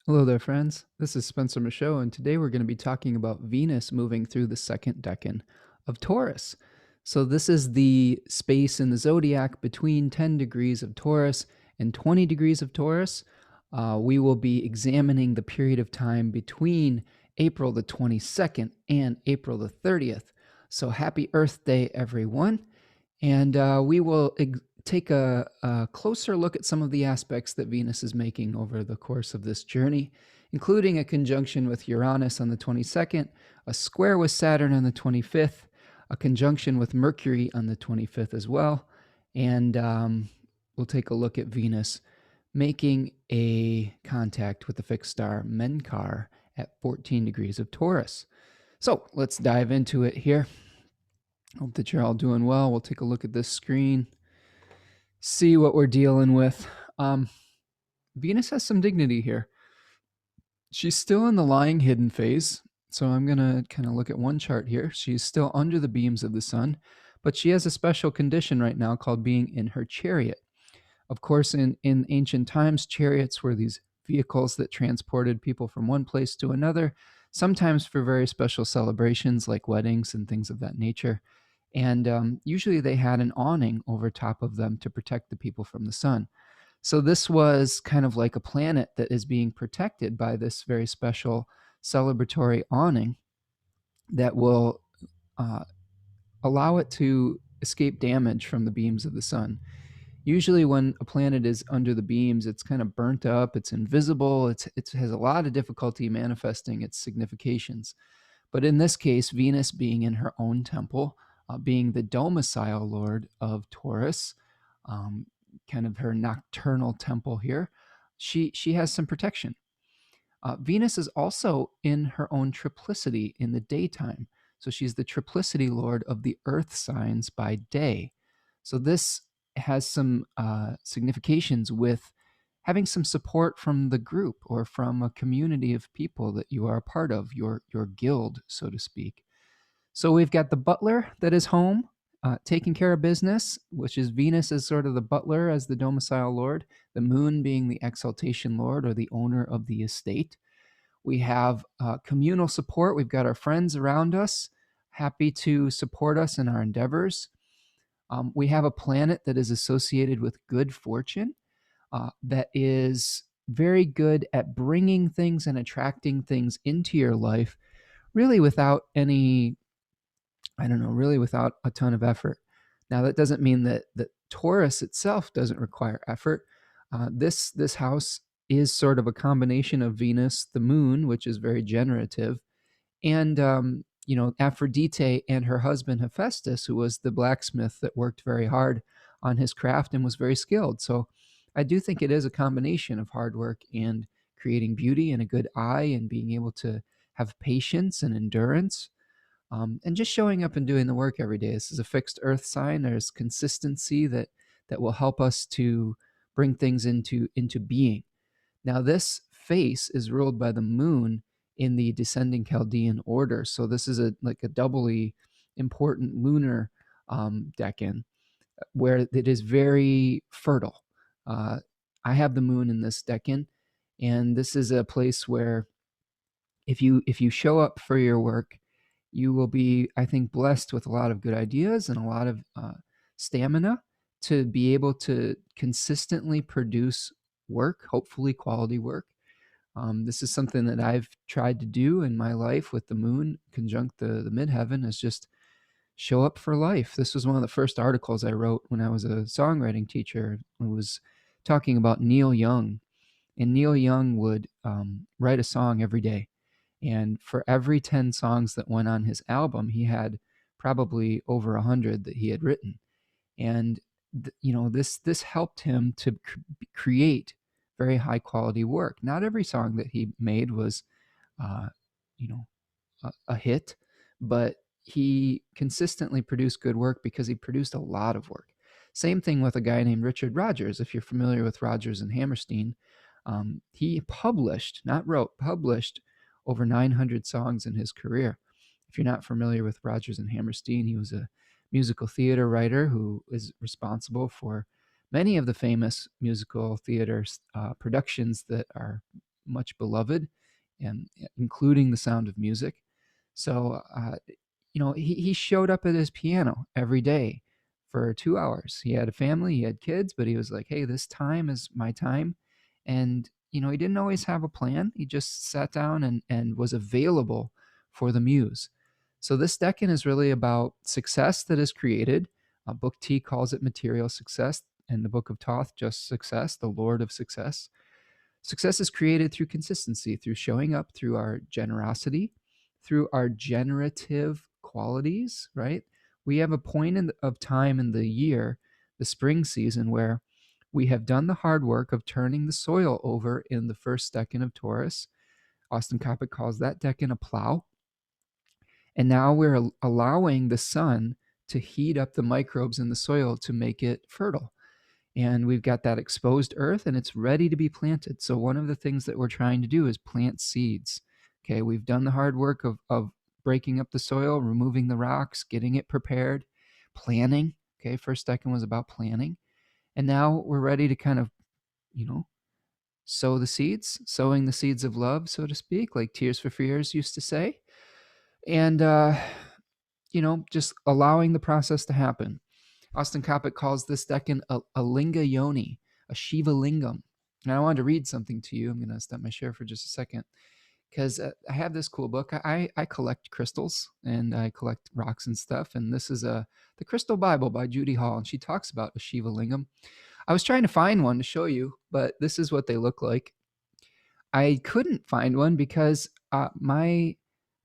Hello there, friends. This is Spencer Michaud, and today we're going to be talking about Venus moving through the second decan of Taurus. So, this is the space in the zodiac between 10 degrees of Taurus and 20 degrees of Taurus. We will be examining the period of time between April the 22nd and April the 30th. So, happy Earth Day, everyone. And we will take a closer look at some of the aspects that Venus is making over the course of this journey, including a conjunction with Uranus on the 22nd, a square with Saturn on the 25th, a conjunction with Mercury on the 25th as well. And we'll take a look at Venus making a contact with the fixed star Menkar at 14 degrees of Taurus. So let's dive into it here. Hope that you're all doing well. We'll take a look at this screen, see what we're dealing with. Venus has some dignity here. She's still in the lying hidden phase. So I'm going to kind of look at one chart here. She's still under the beams of the sun, but she has a special condition right now called being in her chariot. Of course, in ancient times, chariots were these vehicles that transported people from one place to another, sometimes for very special celebrations like weddings and things of that nature. And usually they had an awning over top of them to protect the people from the sun. So this was kind of like a planet that is being protected by this very special celebratory awning that will allow it to escape damage from the beams of the sun. Usually when a planet is under the beams, it's kind of burnt up, it's invisible, it has a lot of difficulty manifesting its significations. But in this case, Venus being in her own temple, being the domicile lord of Taurus, kind of her nocturnal temple here, she has some protection. Venus is also in her own triplicity in the daytime. So she's the triplicity lord of the earth signs by day. So this has some significations with having some support from the group or from a community of people that you are a part of, your guild, so to speak. So we've got the butler that is home, taking care of business, which is Venus as sort of the butler, as the domicile lord, the moon being the exaltation lord or the owner of the estate. We have communal support. We've got our friends around us, happy to support us in our endeavors. We have a planet that is associated with good fortune, that is very good at bringing things and attracting things into your life, really without any, I don't know, really without a ton of effort. Now, that doesn't mean that Taurus itself doesn't require effort. This house is sort of a combination of Venus, the moon, which is very generative, and Aphrodite and her husband Hephaestus, who was the blacksmith that worked very hard on his craft and was very skilled. So I do think it is a combination of hard work and creating beauty and a good eye and being able to have patience and endurance, and just showing up and doing the work every day. This is a fixed earth sign. There's consistency that will help us to bring things into being. Now, this face is ruled by the moon in the descending Chaldean order. So this is like a doubly important lunar decan where it is very fertile. I have the moon in this decan, and this is a place where if you show up for your work, you will be, I think, blessed with a lot of good ideas and a lot of stamina to be able to consistently produce work, hopefully quality work. This is something that I've tried to do in my life with the moon conjunct the midheaven, is just show up for life. This was one of the first articles I wrote when I was a songwriting teacher. It was talking about Neil Young, and Neil Young would write a song every day. And for every 10 songs that went on his album, he had probably over 100 that he had written. And this helped him to create very high quality work. Not every song that he made was uh, you know a hit, but he consistently produced good work because he produced a lot of work. Same thing with a guy named Richard Rodgers. If you're familiar with Rodgers and Hammerstein, he published, not wrote, published over 900 songs in his career. If you're not familiar with Rodgers and Hammerstein, he was a musical theater writer who is responsible for many of the famous musical theater productions that are much beloved, and including the sound of music. So, he showed up at his piano every day for 2 hours. He had a family, he had kids, but he was like, hey, this time is my time. And, he didn't always have a plan. He just sat down and was available for the muse. So this decan is really about success that is created. Book T calls it material success, and the Book of Thoth, just success, the Lord of success. Success is created through consistency, through showing up, through our generosity, through our generative qualities, right? We have a point of time in the year, the spring season, where we have done the hard work of turning the soil over in the first decan of Taurus. Austin Coppock calls that decan a plow. And now we're allowing the sun to heat up the microbes in the soil to make it fertile. And we've got that exposed earth and it's ready to be planted. So one of the things that we're trying to do is plant seeds. Okay, we've done the hard work of breaking up the soil, removing the rocks, getting it prepared, planning. Okay, first decan was about planning. And now we're ready to kind of, sow the seeds, sowing the seeds of love, so to speak, like Tears for Fears used to say. And, just allowing the process to happen. Austin Coppock calls this decan a Linga-Yoni, a Shiva lingam. And I wanted to read something to you. I'm going to stop my share for just a second because I have this cool book. I collect crystals and I collect rocks and stuff. And this is the Crystal Bible by Judy Hall. And she talks about a Shiva lingam. I was trying to find one to show you, but this is what they look like. I couldn't find one because my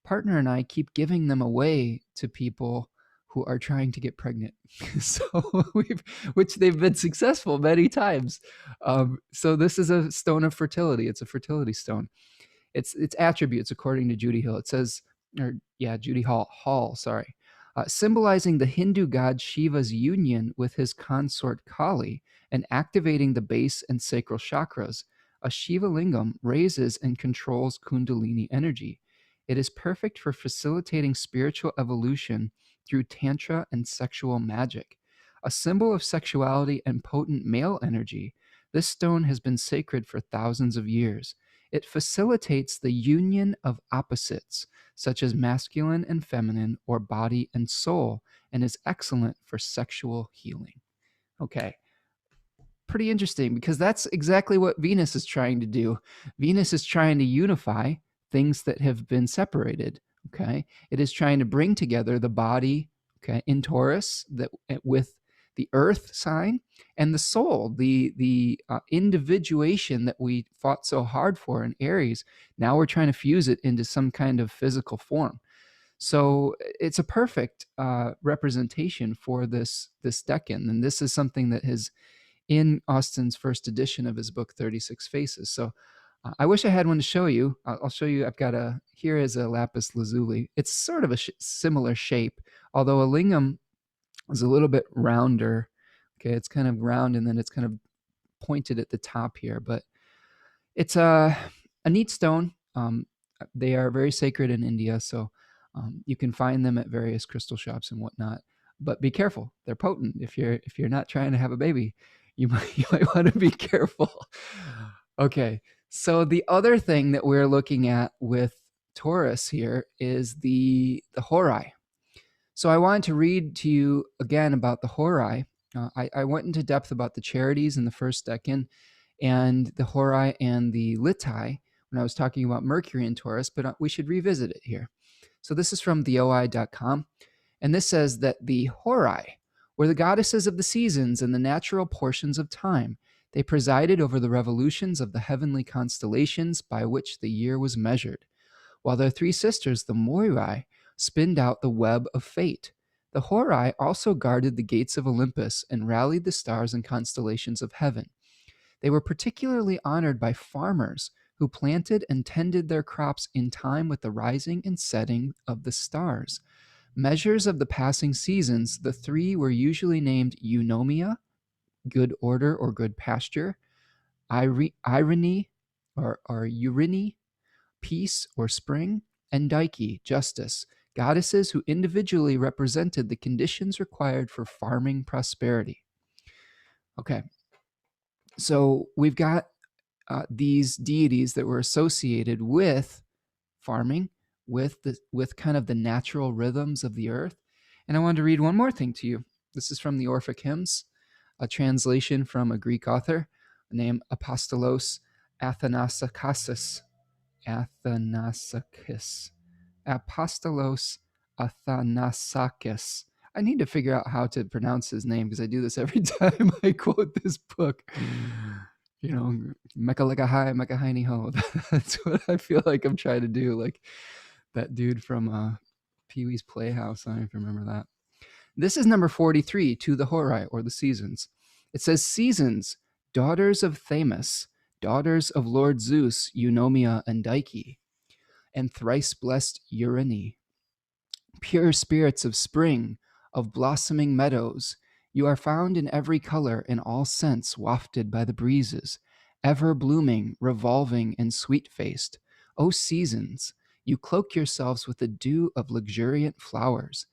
partner and I keep giving them away to people who are trying to get pregnant. So which they've been successful many times. So this is a stone of fertility. It's a fertility stone. Its attributes, according to Judy Hill, it says, Judy Hall, sorry, symbolizing the Hindu god Shiva's union with his consort Kali and activating the base and sacral chakras. A Shiva lingam raises and controls Kundalini energy. It is perfect for facilitating spiritual evolution through tantra and sexual magic. A symbol of sexuality and potent male energy, this stone has been sacred for thousands of years. It facilitates the union of opposites, such as masculine and feminine, or body and soul, and is excellent for sexual healing. Okay. Pretty interesting because that's exactly what Venus is trying to do. Venus is trying to unify things that have been separated. Okay. It is trying to bring together the body, okay, in Taurus that with the earth sign and the soul, the individuation that we fought so hard for in Aries. Now we're trying to fuse it into some kind of physical form. So it's a perfect representation for this decan. And this is something that has in Austin's first edition of his book, 36 Faces. So I wish I had one to show you. I'll show you. I've got here is a lapis lazuli. It's sort of a similar shape, although a lingam is a little bit rounder. Okay, it's kind of round and then it's kind of pointed at the top here, but it's a neat stone. They are very sacred in India, so you can find them at various crystal shops and whatnot. But be careful; they're potent. If you're not trying to have a baby, you might want to be careful. Okay, so the other thing that we're looking at with Taurus here is the Horai. So I wanted to read to you again about the Horai. I went into depth about the charities in the first decan and the Horai and the Litai when I was talking about Mercury in Taurus, but we should revisit it here. So this is from theoi.com, and this says that the Horai were the goddesses of the seasons and the natural portions of time. They presided over the revolutions of the heavenly constellations by which the year was measured, while their three sisters, the Moirai, spinned out the web of fate. The Horai also guarded the gates of Olympus and rallied the stars and constellations of heaven. They were particularly honored by farmers who planted and tended their crops in time with the rising and setting of the stars. Measures of the passing seasons, the three were usually named eunomia, good order or good pasture, irony or uriny, peace or spring, and Dike, justice, goddesses who individually represented the conditions required for farming prosperity. Okay, so we've got these deities that were associated with farming, with kind of the natural rhythms of the earth. And I wanted to read one more thing to you. This is from the Orphic Hymns, a translation from a Greek author named Apostolos Athanasakis. Apostolos Athanasakis. I need to figure out how to pronounce his name because I do this every time I quote this book. You know, Mekalekahai, Mekahaini Ho. That's what I feel like I'm trying to do. Like that dude from Pee-wee's Playhouse. I don't even remember that. This is number 43, to the Horai, or the seasons. It says, seasons, daughters of Themis, daughters of Lord Zeus, Eunomia and Dike, and thrice blessed Urani, pure spirits of spring, of blossoming meadows, you are found in every color, in all scents wafted by the breezes, ever blooming, revolving, and sweet-faced. O seasons, you cloak yourselves with the dew of luxuriant flowers.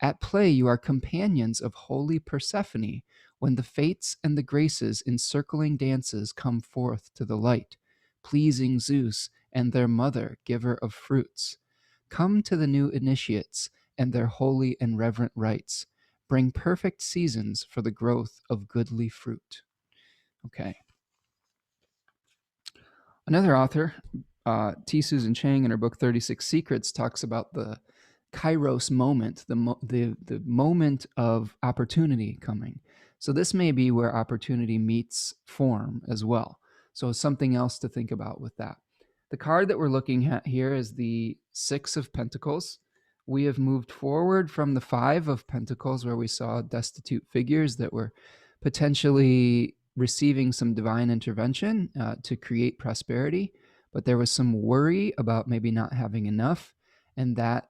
At play you are companions of holy Persephone, when the fates and the graces in circling dances come forth to the light, pleasing Zeus and their mother, giver of fruits. Come to the new initiates and their holy and reverent rites. Bring perfect seasons for the growth of goodly fruit. Okay. Another author, T. Susan Chang, in her book 36 Secrets, talks about the Kairos moment, the moment of opportunity coming. So this may be where opportunity meets form as well. So something else to think about with that. The card that we're looking at here is the Six of Pentacles. We have moved forward from the Five of Pentacles, where we saw destitute figures that were potentially receiving some divine intervention to create prosperity, but there was some worry about maybe not having enough, and that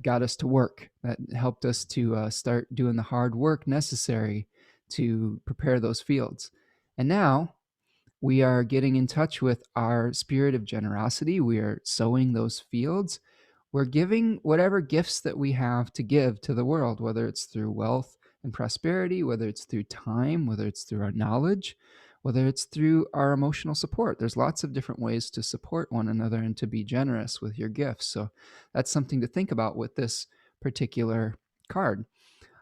got us to work. That helped us to start doing the hard work necessary to prepare those fields. And now we are getting in touch with our spirit of generosity. We are sowing those fields. We're giving whatever gifts that we have to give to the world, whether it's through wealth and prosperity, whether it's through time, whether it's through our knowledge, whether it's through our emotional support. There's lots of different ways to support one another and to be generous with your gifts. So that's something to think about with this particular card.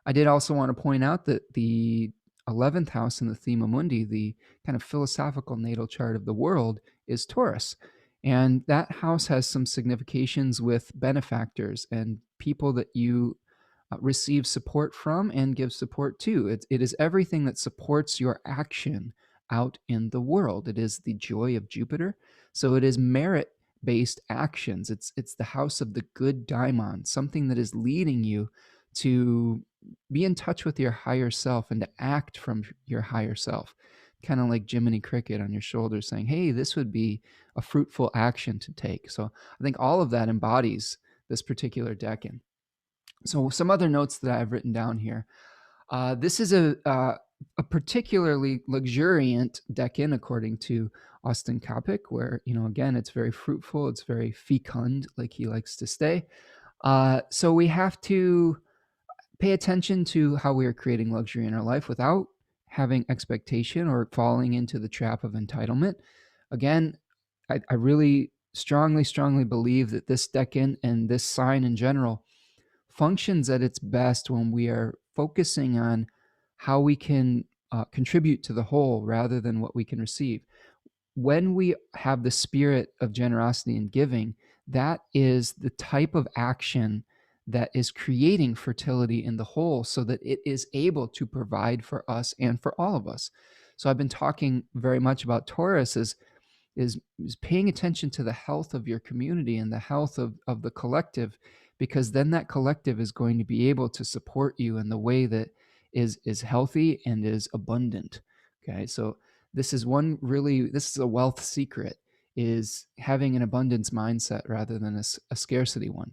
I did also want to point out that the 11th house in the Thema Mundi, the kind of philosophical natal chart of the world, is Taurus. And that house has some significations with benefactors and people that you receive support from and give support to. It is everything that supports your action out in the world. It is the joy of Jupiter. So it is merit-based actions. It's the house of the good Daimon, something that is leading you to be in touch with your higher self and to act from your higher self. Kind of like Jiminy Cricket on your shoulder saying, hey, this would be a fruitful action to take. So I think all of that embodies this particular decan. So some other notes that I've written down here. This is a particularly luxuriant decan, according to Austin Coppock, where, again, it's very fruitful. It's very fecund, like he likes to say. So we have to pay attention to how we are creating luxury in our life without having expectation or falling into the trap of entitlement. Again, I really strongly believe that this decan and this sign in general functions at its best when we are focusing on how we can contribute to the whole rather than what we can receive. When we have the spirit of generosity and giving, that is the type of action that is creating fertility in the whole so that it is able to provide for us and for all of us. So I've been talking very much about Taurus is paying attention to the health of your community and the health of the collective, because then that collective is going to be able to support you in the way that is healthy and is abundant. Okay, so this is a wealth secret, is having an abundance mindset rather than a scarcity one.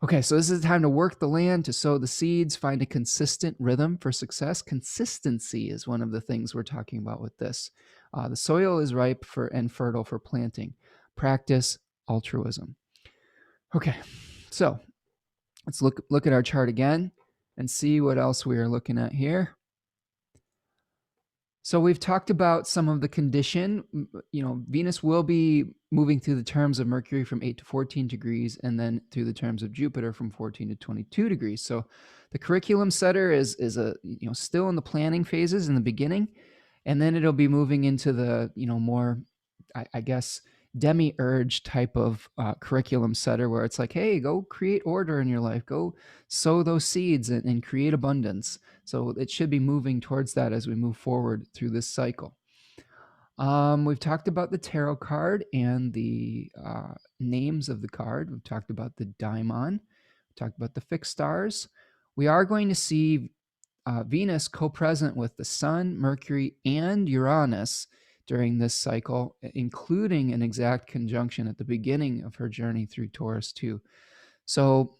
Okay, so this is the time to work the land, to sow the seeds, find a consistent rhythm for success. Consistency is one of the things we're talking about with this. The soil is ripe and fertile for planting. Practice altruism. Okay, so let's look at our chart again and see what else we are looking at here. So we've talked about some of the condition. Venus will be moving through the terms of Mercury from 8 to 14 degrees, and then through the terms of Jupiter from 14 to 22 degrees. So the curriculum setter is still in the planning phases in the beginning, and then it'll be moving into the more, I guess, demiurge type of curriculum setter, where it's like, hey, go create order in your life, go sow those seeds and create abundance. So it should be moving towards that as we move forward through this cycle. We've talked about the tarot card and the names of the card. We've talked about the Daimon. We've talked about the fixed stars. We are going to see Venus co-present with the Sun, Mercury, and Uranus during this cycle, including an exact conjunction at the beginning of her journey through Taurus too. So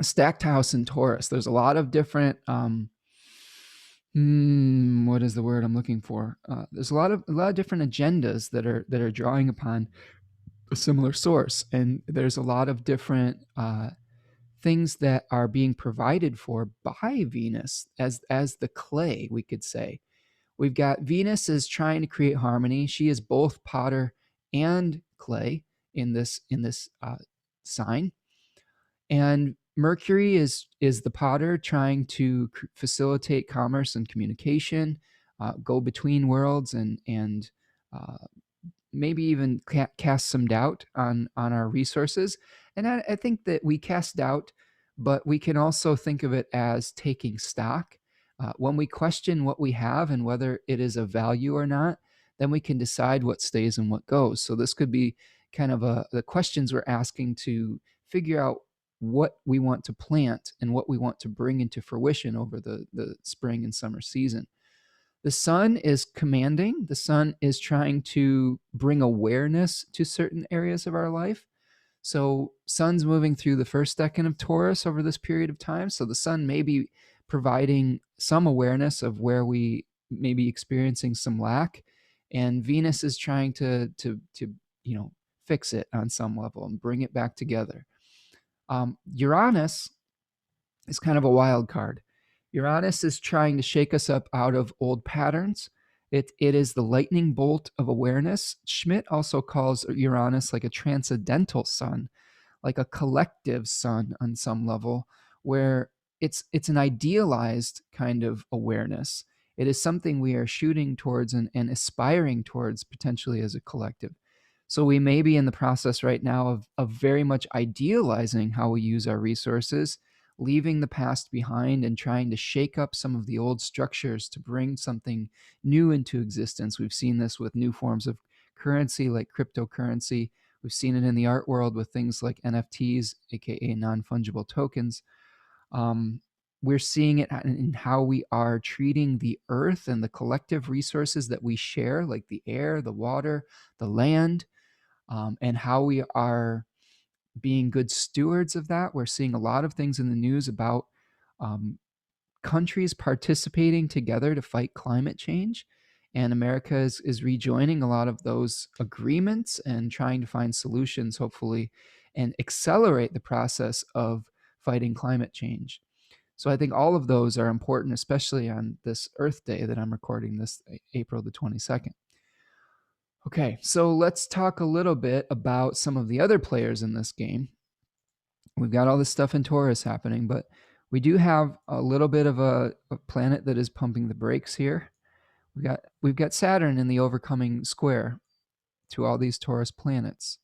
a stacked house in Taurus. There's a lot of different what is the word I'm looking for? There's a lot of different agendas that are drawing upon a similar source, and there's a lot of different things that are being provided for by Venus as the clay, we could say. We've got Venus is trying to create harmony. She is both potter and clay in this sign, and Mercury is the potter trying to facilitate commerce and communication, go between worlds, and maybe even cast some doubt on our resources. And I think that we cast doubt, but we can also think of it as taking stock. When we question what we have and whether it is of value or not, then we can decide what stays and what goes. So this could be kind of the questions we're asking to figure out what we want to plant and what we want to bring into fruition over the spring and summer season. The sun is commanding. The sun is trying to bring awareness to certain areas of our life. So sun's moving through the first decan of Taurus over this period of time. So the sun may be providing some awareness of where we may be experiencing some lack. And Venus is trying to fix it on some level and bring it back together. Uranus is kind of a wild card. Uranus is trying to shake us up out of old patterns. It is the lightning bolt of awareness. Schmidt also calls Uranus like a transcendental sun, like a collective sun on some level, where it's an idealized kind of awareness. It is something we are shooting towards and aspiring towards potentially as a collective. So we may be in the process right now of very much idealizing how we use our resources, leaving the past behind and trying to shake up some of the old structures to bring something new into existence. We've seen this with new forms of currency like cryptocurrency. We've seen it in the art world with things like NFTs, aka non-fungible tokens. We're seeing it in how we are treating the earth and the collective resources that we share, like the air, the water, the land, and how we are being good stewards of that. We're seeing a lot of things in the news about countries participating together to fight climate change. And America is rejoining a lot of those agreements and trying to find solutions, hopefully, and accelerate the process of fighting climate change. So I think all of those are important, especially on this Earth Day that I'm recording this April the 22nd. Okay, so let's talk a little bit about some of the other players in this game. We've got all this stuff in Taurus happening, but we do have a little bit of a planet that is pumping the brakes here. We've got Saturn in the overcoming square to all these Taurus planets.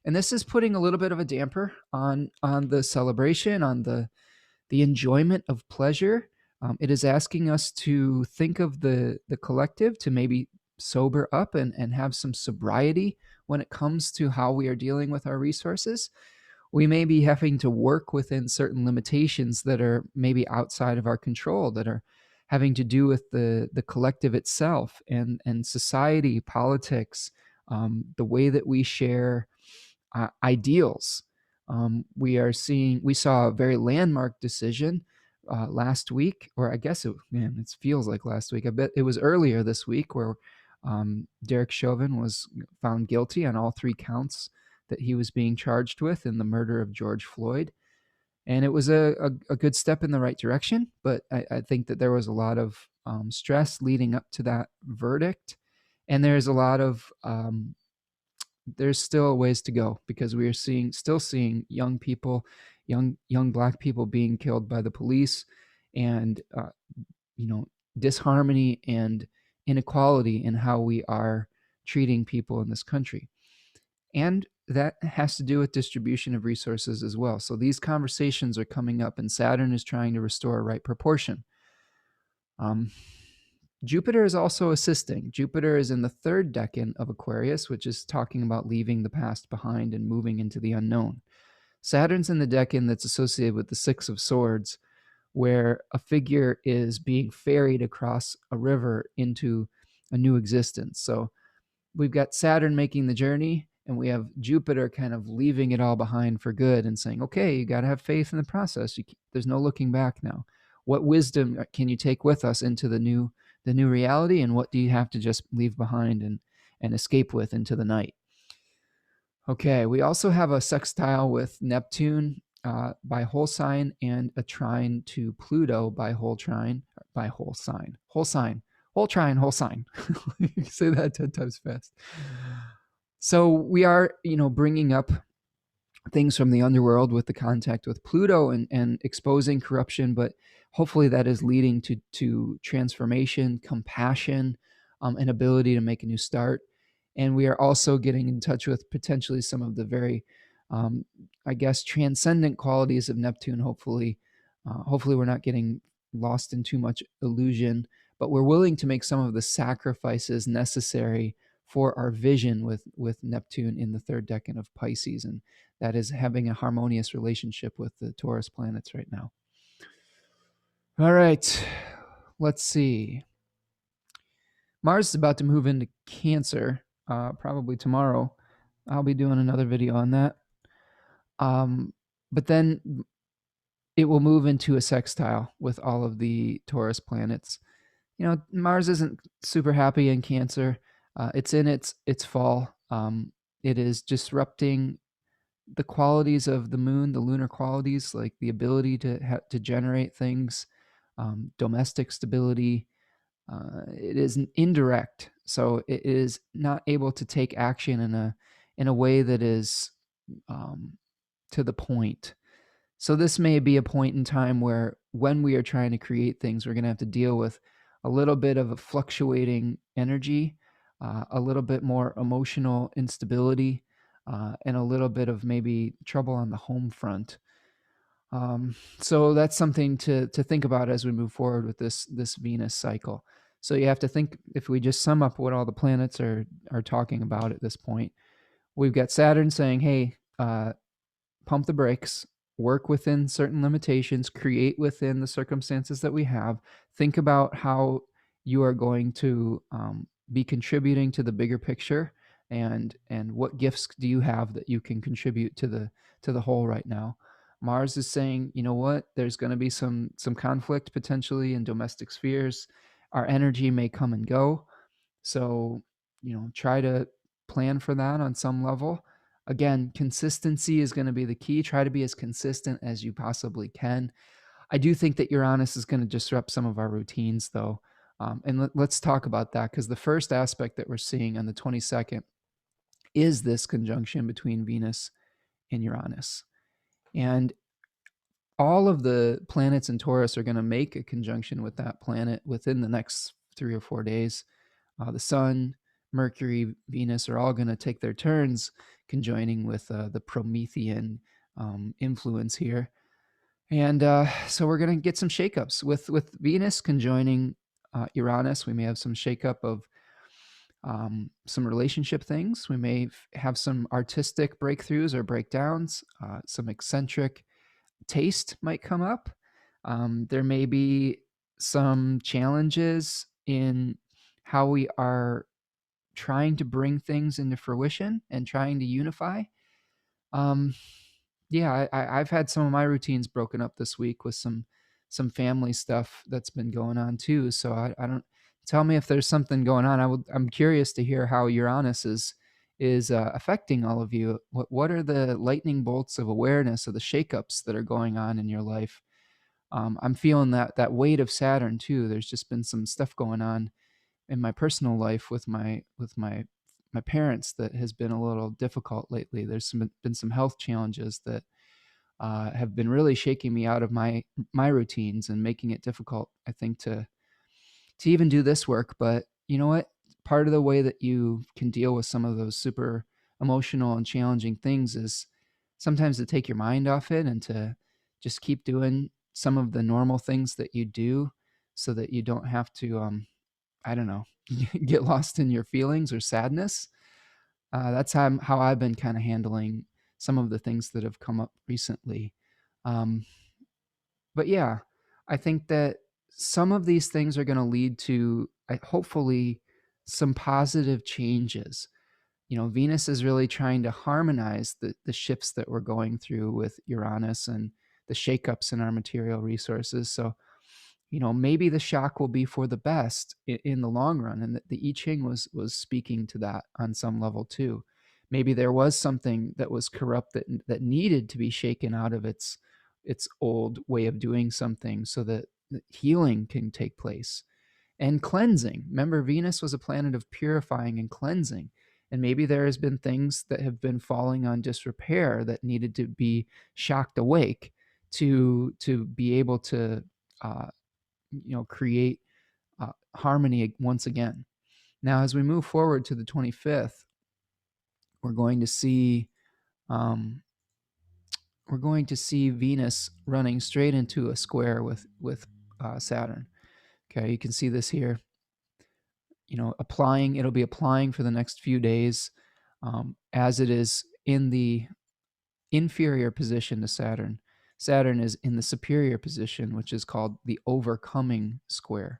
And this is putting a little bit of a damper on the celebration, on the enjoyment of pleasure. It is asking us to think of the collective, to maybe sober up and have some sobriety when it comes to how we are dealing with our resources. We may be having to work within certain limitations that are maybe outside of our control, that are having to do with the collective itself and society, politics, the way that we share ideals. We saw a very landmark decision last week, or I guess it feels like last week. I bet it was earlier this week, where Derek Chauvin was found guilty on all 3 counts that he was being charged with in the murder of George Floyd. And it was a good step in the right direction, but I think that there was a lot of stress leading up to that verdict. And there's a lot of, there's still ways to go, because we are still seeing young people, young Black people being killed by the police, and disharmony and inequality in how we are treating people in this country. And that has to do with distribution of resources as well. So these conversations are coming up, and Saturn is trying to restore a right proportion. Jupiter is also assisting. Jupiter is in the third decan of Aquarius, which is talking about leaving the past behind and moving into the unknown. Saturn's in the decan that's associated with the Six of Swords, where a figure is being ferried across a river into a new existence. So we've got Saturn making the journey, and we have Jupiter kind of leaving it all behind for good and saying, okay, you got to have faith in the process. There's no looking back now. What wisdom can you take with us into the new reality, and what do you have to just leave behind and escape with into the night? Okay, we also have a sextile with Neptune by whole sign, and a trine to Pluto by whole trine, by whole sign. Whole sign. Whole trine, whole sign. You can say that 10 times fast. So we are, bringing up things from the underworld with the contact with Pluto, and exposing corruption, but hopefully that is leading to transformation, compassion, an ability to make a new start. And we are also getting in touch with potentially some of the very, transcendent qualities of Neptune. Hopefully we're not getting lost in too much illusion, but we're willing to make some of the sacrifices necessary for our vision with Neptune in the third decan of Pisces, and that is having a harmonious relationship with the Taurus planets right now. All right, let's see. Mars is about to move into Cancer, probably tomorrow. I'll be doing another video on that. But then it will move into a sextile with all of the Taurus planets. Mars isn't super happy in Cancer. It's in its fall. It is disrupting the qualities of the moon, the lunar qualities, like the ability to generate things, domestic stability. It is indirect, so it is not able to take action in a way that is to the point. So this may be a point in time where, when we are trying to create things, we're going to have to deal with a little bit of a fluctuating energy, a little bit more emotional instability, and a little bit of maybe trouble on the home front. So that's something to think about as we move forward with this Venus cycle. So you have to think, if we just sum up what all the planets are talking about at this point, we've got Saturn saying, hey, pump the brakes, work within certain limitations, create within the circumstances that we have. Think about how you are going to be contributing to the bigger picture, and what gifts do you have that you can contribute to the whole right now. Mars is saying, you know what, there's going to be some conflict potentially in domestic spheres. Our energy may come and go. So, try to plan for that on some level. Again, consistency is going to be the key. Try to be as consistent as you possibly can. I do think that Uranus is going to disrupt some of our routines, though. And let's talk about that, because the first aspect that we're seeing on the 22nd is this conjunction between Venus and Uranus. And all of the planets in Taurus are going to make a conjunction with that planet within the next 3 or 4 days. The Sun, Mercury, Venus are all going to take their turns conjoining with the Promethean influence here. And so we're going to get some shakeups. With Venus conjoining Uranus, we may have some shakeup of some relationship things. We may have some artistic breakthroughs or breakdowns. Some eccentric taste might come up. There may be some challenges in how we are trying to bring things into fruition and trying to unify. I've had some of my routines broken up this week with some family stuff that's been going on too. So I don't, tell me if there's something going on. I'm curious to hear how Uranus is is affecting all of you. What are the lightning bolts of awareness of the shakeups that are going on in your life? I'm feeling that weight of Saturn too. There's just been some stuff going on in my personal life with my parents that has been a little difficult lately. There's been some health challenges that have been really shaking me out of my routines and making it difficult, I think, to even do this work. But you know what? Part of the way that you can deal with some of those super emotional and challenging things is sometimes to take your mind off it and to just keep doing some of the normal things that you do so that you don't have to, I don't know, get lost in your feelings or sadness. That's how I've been kind of handling some of the things that have come up recently. Um, but yeah, I think that some of these things are going to lead to hopefully some positive changes. Venus is really trying to harmonize the shifts that we're going through with Uranus and the shakeups in our material resources. So, maybe the shock will be for the best in the long run. And the I Ching was speaking to that on some level too. Maybe there was something that was corrupt that needed to be shaken out of its old way of doing something so that healing can take place and cleansing. Remember, Venus was a planet of purifying and cleansing. And maybe there has been things that have been falling on disrepair that needed to be shocked awake to be able to uh, create harmony once again. Now, as we move forward to the 25th, we're going to see um, we're going to see Venus running straight into a square with Saturn. Okay, you can see this here. It'll be applying for the next few days, as it is in the inferior position to Saturn. Saturn is in the superior position, which is called the overcoming square.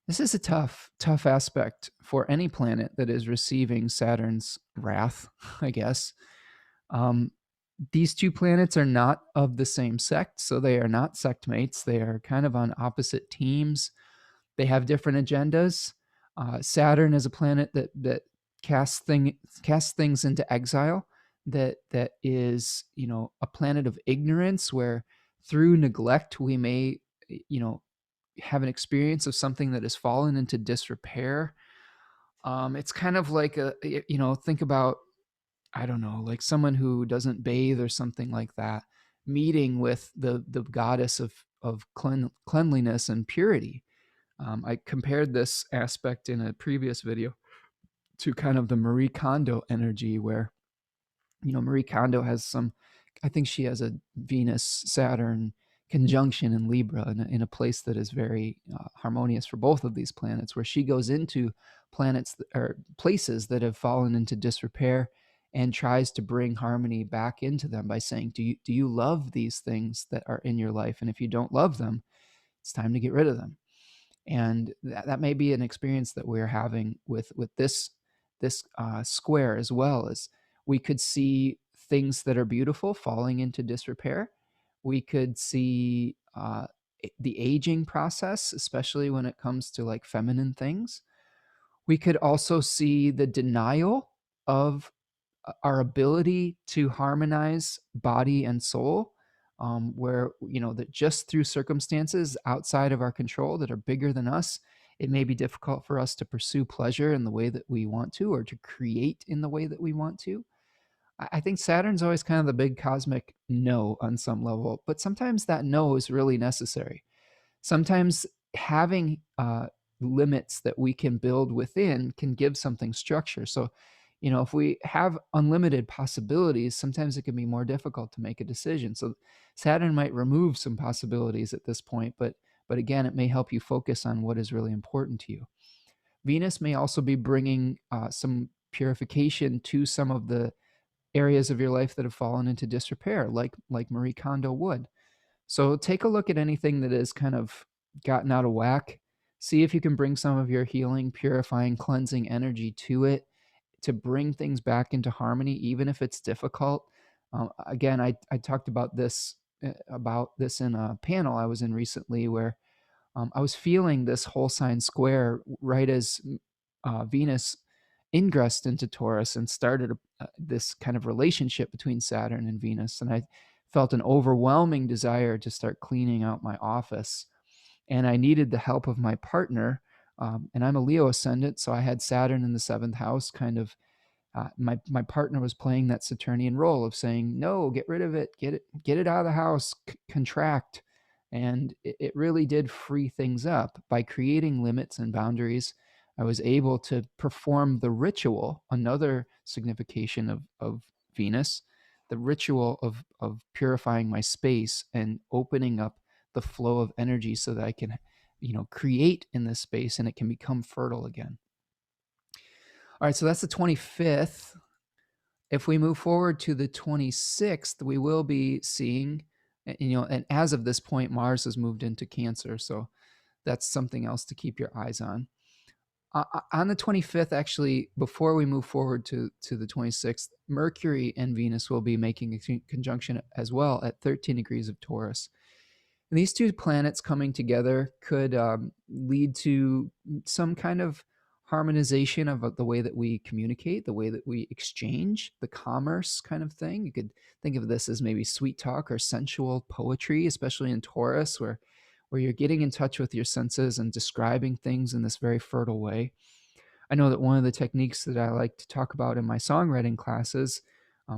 This is a tough aspect for any planet that is receiving Saturn's wrath, I guess. Um, these two planets are not of the same sect, so they are not sect mates. They are kind of on opposite teams. They have different agendas. Saturn is a planet that casts things into exile. That is, a planet of ignorance, where through neglect we may, have an experience of something that has fallen into disrepair. It's kind of like think about, I don't know, like someone who doesn't bathe or something like that, meeting with the goddess of cleanliness and purity. I compared this aspect in a previous video to kind of the Marie Kondo energy, where Marie Kondo has I think she has a Venus Saturn conjunction in Libra in a place that is very harmonious for both of these planets, where she goes into planets or places that have fallen into disrepair and tries to bring harmony back into them by saying, do you love these things that are in your life? And if you don't love them, it's time to get rid of them. And that may be an experience that we're having with this square as well. As we could see things that are beautiful falling into disrepair. We could see the aging process, especially when it comes to like feminine things. We could also see the denial of our ability to harmonize body and soul, where that just through circumstances outside of our control that are bigger than us, it may be difficult for us to pursue pleasure in the way that we want to, or to create in the way that we want to. I think Saturn's always kind of the big cosmic no on some level, but sometimes that no is really necessary. Sometimes having limits that we can build within can give something structure. So, if we have unlimited possibilities, sometimes it can be more difficult to make a decision. So Saturn might remove some possibilities at this point, but again, it may help you focus on what is really important to you. Venus may also be bringing some purification to some of the areas of your life that have fallen into disrepair, like Marie Kondo would. So take a look at anything that has kind of gotten out of whack. See if you can bring some of your healing, purifying, cleansing energy to it to bring things back into harmony, even if it's difficult. Again, I talked about this in a panel I was in recently, where I was feeling this whole sign square right as Venus ingressed into Taurus and started this kind of relationship between Saturn and Venus. And I felt an overwhelming desire to start cleaning out my office. And I needed the help of my partner. And I'm a Leo ascendant, so I had Saturn in the 7th house kind of. My partner was playing that Saturnian role of saying, no, get rid of it, get it out of the house, contract. And it really did free things up. By creating limits and boundaries, I was able to perform the ritual, another signification of Venus, the ritual of purifying my space and opening up the flow of energy so that I can, create in this space and it can become fertile again. All right, so that's the 25th. If we move forward to the 26th, we will be seeing, and as of this point, Mars has moved into Cancer. So that's something else to keep your eyes on. On the 25th, actually, before we move forward to the 26th, Mercury and Venus will be making a conjunction as well at 13 degrees of Taurus. And these two planets coming together could lead to some kind of harmonization of the way that we communicate, the way that we exchange, the commerce kind of thing. You could think of this as maybe sweet talk or sensual poetry, especially in Taurus, where you're getting in touch with your senses and describing things in this very fertile way. I know that one of the techniques that I like to talk about in my songwriting classes,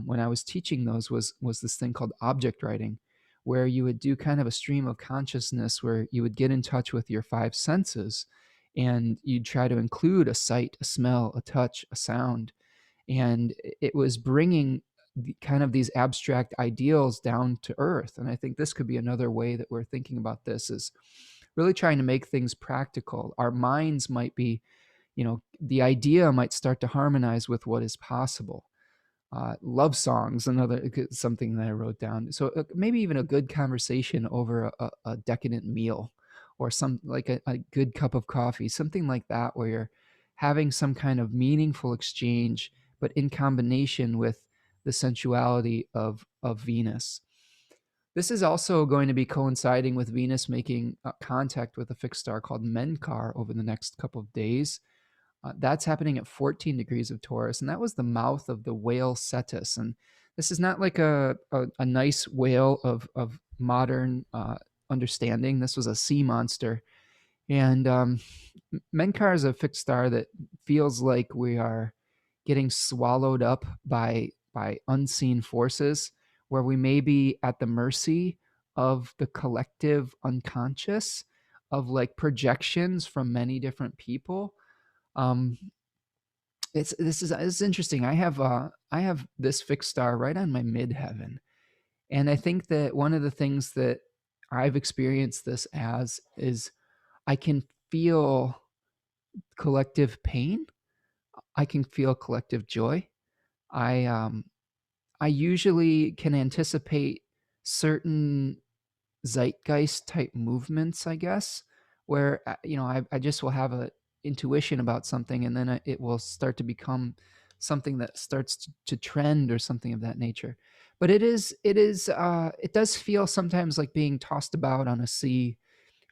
when I was teaching those, was this thing called object writing, where you would do kind of a stream of consciousness where you would get in touch with your 5 senses and you'd try to include a sight, a smell, a touch, a sound. And it was bringing kind of these abstract ideals down to earth. And I think this could be another way that we're thinking about this, is really trying to make things practical. Our minds might be, the idea might start to harmonize with what is possible. Love songs, something that I wrote down. So maybe even a good conversation over a decadent meal, or some like a good cup of coffee, something like that, where you're having some kind of meaningful exchange, but in combination with the sensuality of Venus. This is also going to be coinciding with Venus making contact with a fixed star called Menkar over the next couple of days. That's happening at 14 degrees of Taurus, and that was the mouth of the whale Cetus. And this is not like a nice whale of modern understanding. This was a sea monster. And Menkar is a fixed star that feels like we are getting swallowed up by unseen forces, where we may be at the mercy of the collective unconscious, of like projections from many different people. It's interesting. I have this fixed star right on my midheaven, and I think that one of the things that I've experienced this as is I can feel collective pain. I can feel collective joy. I usually can anticipate certain zeitgeist type movements, I guess, where I just will have a intuition about something, and then it will start to become something that starts to trend or something of that nature. But it does feel sometimes like being tossed about on a sea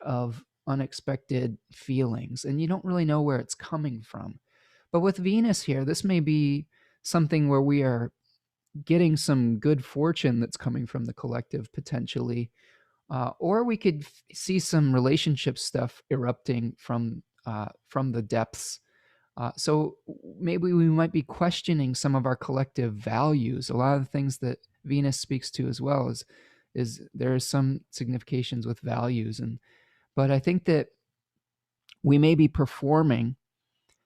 of unexpected feelings, and you don't really know where it's coming from. But with Venus here, this may be something where we are getting some good fortune that's coming from the collective potentially, or we could see some relationship stuff erupting from the depths. So maybe we might be questioning some of our collective values. A lot of the things that Venus speaks to as well is there are some significations with values, but I think that we may be performing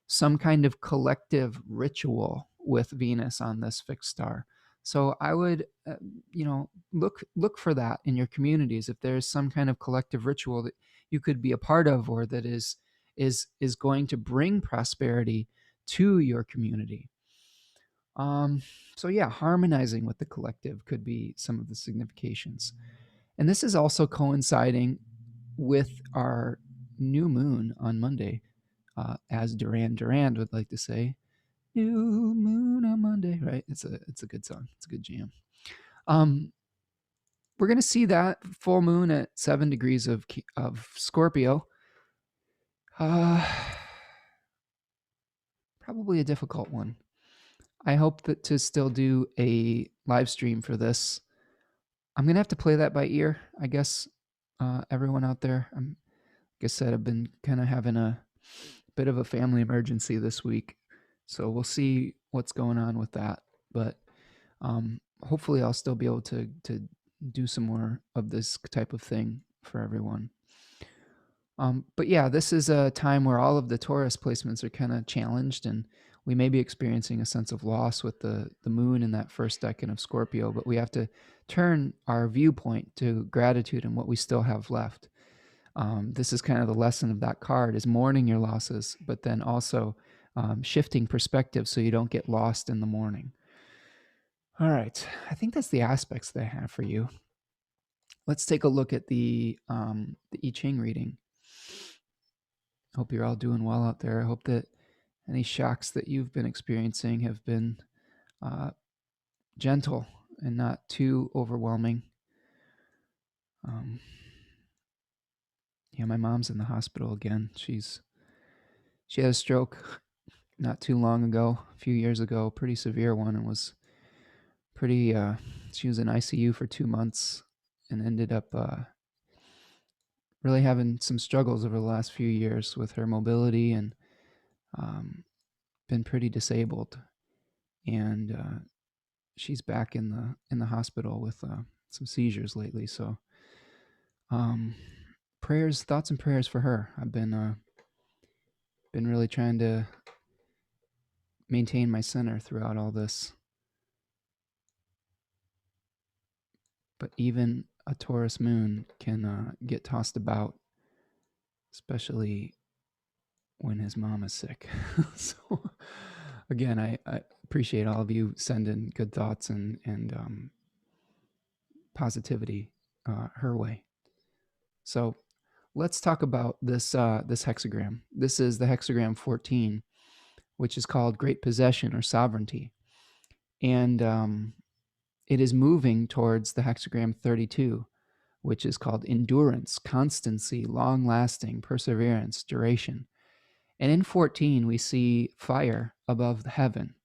some kind of collective ritual with Venus on this fixed star. So I would, look for that in your communities. If there's some kind of collective ritual that you could be a part of, or that is going to bring prosperity to your community. So yeah, harmonizing with the collective could be some of the significations. And this is also coinciding with our new moon on Monday, as Duran Duran would like to say, "New moon on Monday," right? It's a good song. It's a good jam. We're gonna see that full moon at 7 degrees of Scorpio. Probably probably a difficult one. I hope that to still do a live stream for this. I'm going to have to play that by ear, I guess. Everyone out there, like I said, I've been kind of having a bit of a family emergency this week. So we'll see what's going on with that. But hopefully I'll still be able to do some more of this type of thing for everyone. But yeah, this is a time where all of the Taurus placements are kind of challenged, and we may be experiencing a sense of loss with the moon in that first decan of Scorpio, but we have to turn our viewpoint to gratitude and what we still have left. This is kind of the lesson of that card, is mourning your losses, but then also shifting perspective so you don't get lost in the mourning. All right, I think that's the aspects that I have for you. Let's take a look at the I-Ching reading. Hope you're all doing well out there. I hope that any shocks that you've been experiencing have been gentle and not too overwhelming. Yeah, my mom's in the hospital again. She had a stroke not too long ago, a few years ago, pretty severe one, and was pretty, she was in ICU for 2 months and ended up really having some struggles over the last few years with her mobility, and been pretty disabled. And she's back in the hospital with some seizures lately. So prayers, thoughts and prayers for her. I've been really trying to maintain my center throughout all this. But even a Taurus moon can get tossed about, especially when his mom is sick. So again, I appreciate all of you sending good thoughts and positivity her way. So let's talk about this hexagram. This is the hexagram 14, which is called Great Possession or Sovereignty. And it is moving towards the hexagram 32, which is called Endurance, Constancy, Long-Lasting, Perseverance, Duration. And in 14, we see fire above the heaven.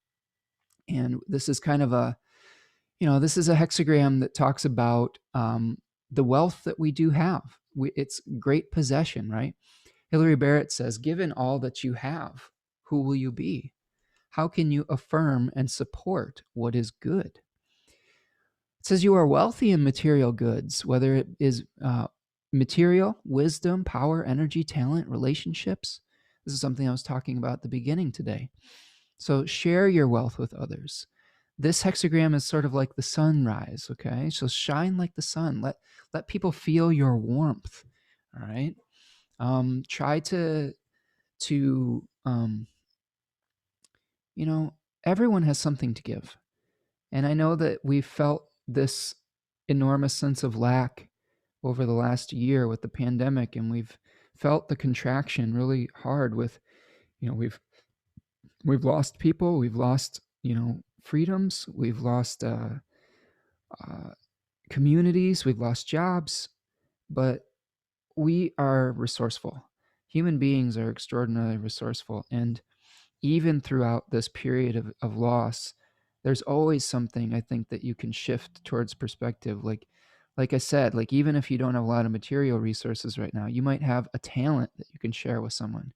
And this is kind of this is a hexagram that talks about the wealth that we do have. It's great possession, right? Hilary Barrett says, given all that you have, who will you be? How can you affirm and support what is good? It says you are wealthy in material goods, whether it is material, wisdom, power, energy, talent, relationships. This is something I was talking about at the beginning today. So share your wealth with others. This hexagram is sort of like the sunrise, okay? So shine like the sun. Let people feel your warmth, all right? Try to everyone has something to give. And I know that we've felt this enormous sense of lack over the last year with the pandemic, and we've felt the contraction really hard with, we've lost people, we've lost, freedoms, we've lost communities, we've lost jobs, but we are resourceful. Human beings are extraordinarily resourceful, and even throughout this period of loss, there's always something, I think, that you can shift towards perspective. Like I said, like even if you don't have a lot of material resources right now, you might have a talent that you can share with someone.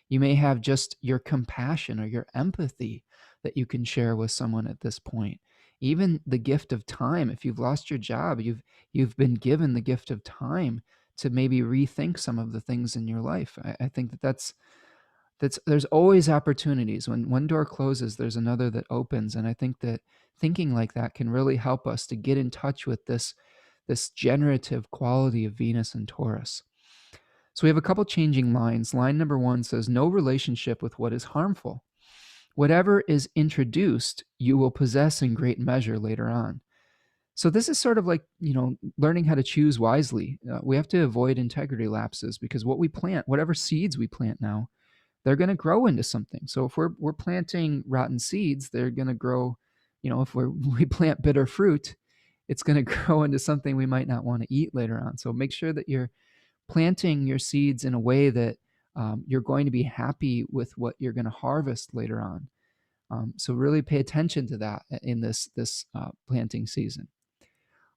You may have just your compassion or your empathy that you can share with someone at this point. Even the gift of time. If you've lost your job, you've been given the gift of time to maybe rethink some of the things in your life. I think that's there's always opportunities. When one door closes, there's another that opens. And I think that thinking like that can really help us to get in touch with this generative quality of Venus and Taurus. So we have a couple changing lines. Line number 1 says, no relationship with what is harmful. Whatever is introduced, you will possess in great measure later on. So this is sort of like, learning how to choose wisely. We have to avoid integrity lapses, because what we plant, whatever seeds we plant now, they're going to grow into something. So if we're planting rotten seeds, they're going to grow, if we plant bitter fruit, it's going to grow into something we might not want to eat later on. So make sure that you're planting your seeds in a way that You're going to be happy with what you're going to harvest later on. So really pay attention to that in this planting season.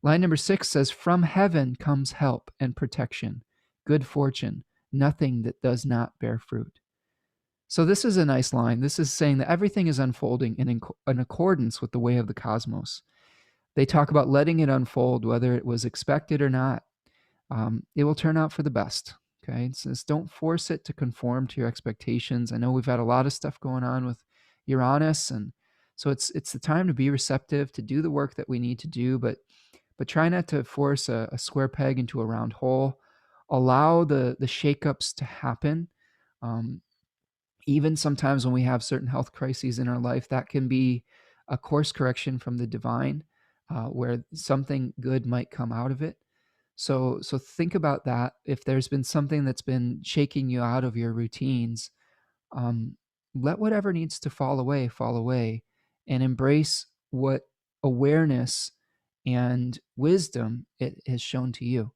Line number 6 says, "From heaven comes help and protection, good fortune, nothing that does not bear fruit." So this is a nice line. This is saying that everything is unfolding in accordance with the way of the cosmos. They talk about letting it unfold, whether it was expected or not. It will turn out for the best. Okay, it says don't force it to conform to your expectations. I know we've had a lot of stuff going on with Uranus, and so it's the time to be receptive, to do the work that we need to do, but try not to force a square peg into a round hole. Allow the shakeups to happen. Even sometimes when we have certain health crises in our life, that can be a course correction from the divine, where something good might come out of it. So think about that. If there's been something that's been shaking you out of your routines, um, let whatever needs to fall away, and embrace what awareness and wisdom it has shown to you.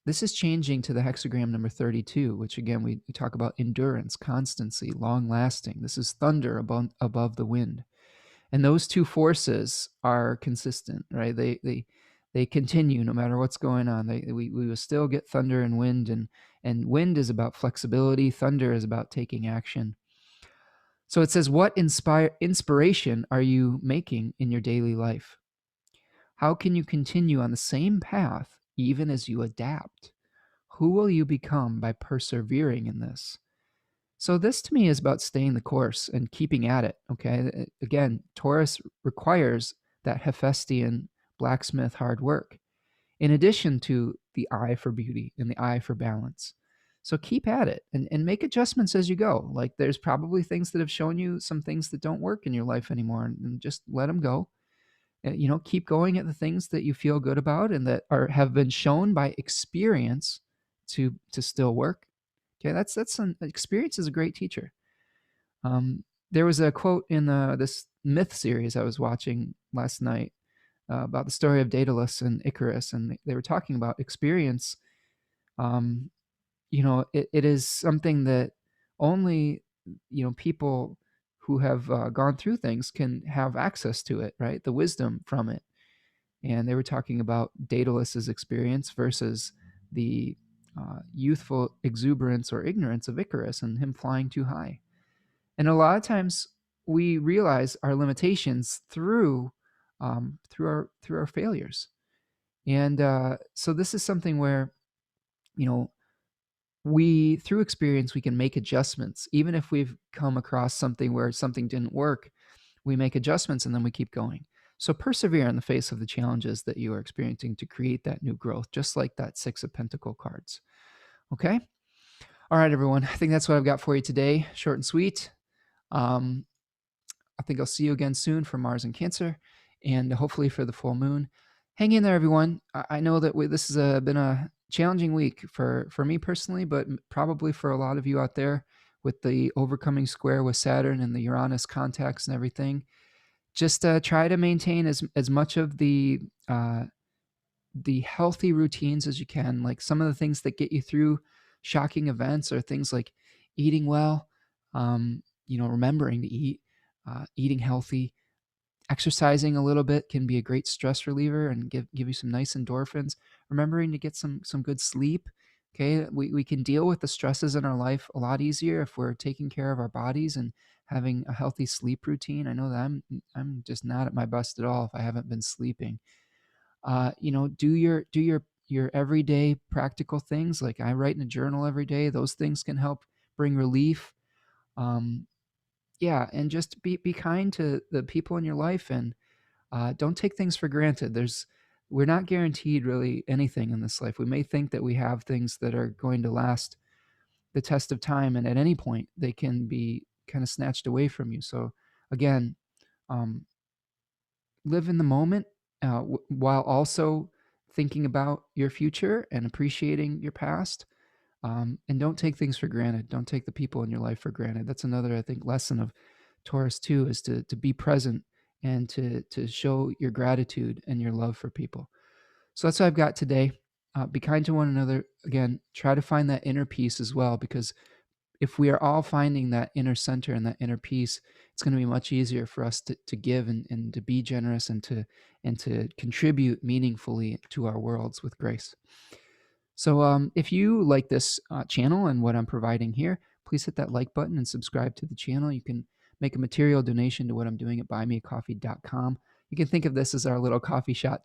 This is changing to the hexagram number 32, which again, we talk about endurance, constancy, long lasting. This is thunder above the wind. And those two forces are consistent, right? They continue no matter what's going on. We will still get thunder and wind, and wind is about flexibility. Thunder is about taking action. So it says, what inspiration are you making in your daily life? How can you continue on the same path even as you adapt? Who will you become by persevering in this? So this to me is about staying the course and keeping at it, okay? Again, Taurus requires that Hephaestian blacksmith hard work, in addition to the eye for beauty and the eye for balance. So keep at it and make adjustments as you go. Like there's probably things that have shown you some things that don't work in your life anymore, and just let them go. Keep going at the things that you feel good about and that have been shown by experience to still work. Okay, that's an experience is a great teacher. There was a quote in this myth series I was watching last night about the story of Daedalus and Icarus, and they were talking about experience. It is something that only people who have gone through things can have access to it, right? The wisdom from it. And they were talking about Daedalus's experience versus the youthful exuberance or ignorance of Icarus and him flying too high. And a lot of times we realize our limitations through our failures. And so this is something where, through experience, we can make adjustments. Even if we've come across something where something didn't work, we make adjustments and then we keep going. So persevere in the face of the challenges that you are experiencing to create that new growth, just like that 6 of Pentacle cards. Okay? All right, everyone. I think that's what I've got for you today. Short and sweet. I think I'll see you again soon for Mars and Cancer, and hopefully for the full moon. Hang in there, everyone. I know that this has been a challenging week for me personally, but probably for a lot of you out there with the overcoming square with Saturn and the Uranus contacts and everything. Just try to maintain as much of the healthy routines as you can. Like some of the things that get you through shocking events are things like eating well, remembering to eat, eating healthy, exercising a little bit can be a great stress reliever and give you some nice endorphins. Remembering to get some good sleep. Okay, we can deal with the stresses in our life a lot easier if we're taking care of our bodies and having a healthy sleep routine. I know that I'm just not at my best at all if I haven't been sleeping. Do your everyday practical things. Like I write in a journal every day. Those things can help bring relief. Yeah, and just be kind to the people in your life, and don't take things for granted. We're not guaranteed really anything in this life. We may think that we have things that are going to last the test of time, and at any point they can be kind of snatched away from you. So again, live in the moment while also thinking about your future and appreciating your past. And don't take things for granted. Don't take the people in your life for granted. That's another, I think, lesson of Taurus too, is to be present and to show your gratitude and your love for people. So that's what I've got today. Be kind to one another. Again, try to find that inner peace as well, because if we are all finding that inner center and that inner peace, it's going to be much easier for us to give and to be generous and to contribute meaningfully to our worlds with grace. So if you like this channel and what I'm providing here, please hit that like button and subscribe to the channel. You can make a material donation to what I'm doing at buymeacoffee.com. You can think of this as our little coffee shop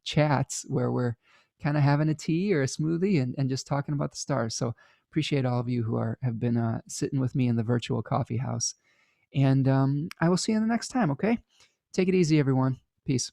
chats, where we're kind of having a tea or a smoothie and just talking about the stars. So appreciate all of you who have been sitting with me in the virtual coffee house. And I will see you in the next time, okay? Take it easy, everyone. Peace.